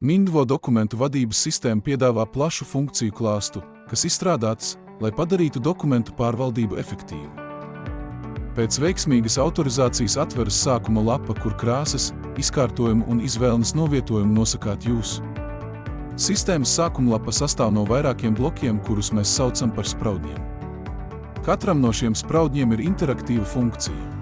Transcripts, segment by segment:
Minduo dokumentu vadības sistēma piedāvā plašu funkciju klāstu, kas izstrādāts, lai padarītu dokumentu pārvaldību efektīvu. Pēc veiksmīgas autorizācijas atveras sākuma lapa, kur krāsas, izkārtojumu un izvēles novietojumu nosakāt jūs. Sistēmas sākumlapa sastāv no vairākiem blokiem, kurus mēs saucam par spraudņiem. Katram no šiem spraudņiem ir interaktīva funkcija.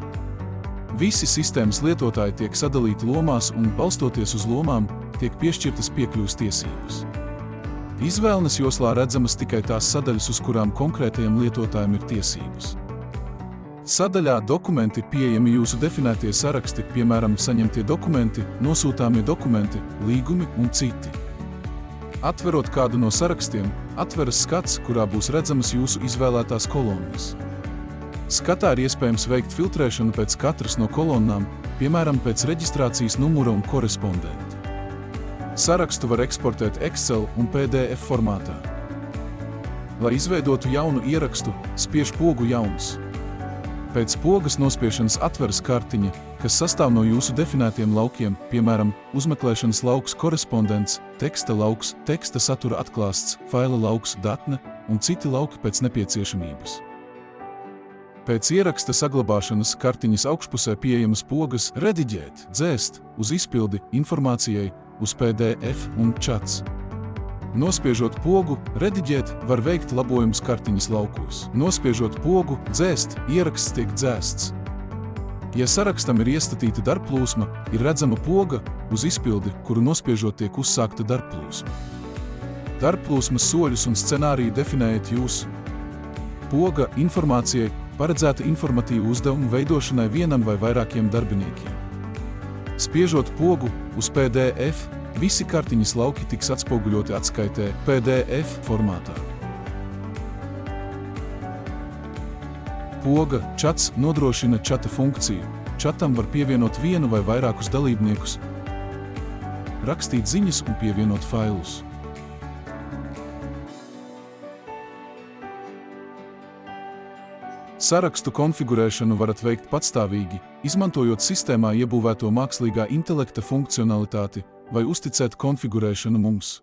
Visi sistēmas lietotāji tiek sadalīti lomās un, balstoties uz lomām, tiek piešķirtas piekļuves tiesības. Izvēles joslā redzamas tikai tās sadaļas, uz kurām konkrētajam lietotājam ir tiesības. Sadaļā dokumenti ir pieejami jūsu definētie saraksti, piemēram, saņemtie dokumenti, nosūtāmie dokumenti, līgumi un citi. Atverot kādu no sarakstiem, atveras skats, kurā būs redzamas jūsu izvēlētās kolonnas. Skatā ir iespējams veikt filtrēšanu pēc katras no kolonnām, piemēram, pēc reģistrācijas numura un korespondenta. Sarakstu var eksportēt Excel un PDF formātā. Lai izveidotu jaunu ierakstu, spiež pogu Jauns. Pēc pogas nospiešanas atveras kartiņa, kas sastāv no jūsu definētiem laukiem, piemēram, uzmeklēšanas lauks korespondents, teksta lauks, teksta satura atklāsts, faila lauks, datne un citi lauki pēc nepieciešamības. Pēc ieraksta saglabāšanas kartiņas augšpusē pieejamas pogas Rediģēt, dzēst, uz izpildi, informācijai, uz PDF un čats. Nospiežot pogu Rediģēt, var veikt labojumus kartiņas laukos. Nospiežot pogu dzēst, ieraksts tiek dzēsts. Ja sarakstam ir iestatīta darbplūsma, ir redzama poga uz izpildi, kuru nospiežot tiek uzsākta darbplūsma. Darbplūsmas soļus un scenāriju definējat jūs. Poga informācijai paredzēta informatīvu uzdevumu veidošanai vienam vai vairākiem darbiniekiem. Spiežot pogu uz PDF, visi kartiņas lauki tiks atspoguļoti atskaitē PDF formātā. Poga čats nodrošina čata funkciju. Čatam var pievienot vienu vai vairākus dalībniekus, rakstīt ziņas un pievienot failus. Sarakstu konfigurēšanu varat veikt patstāvīgi, izmantojot sistēmā iebūvēto mākslīgā intelekta funkcionalitāti vai uzticēt konfigurēšanu mums.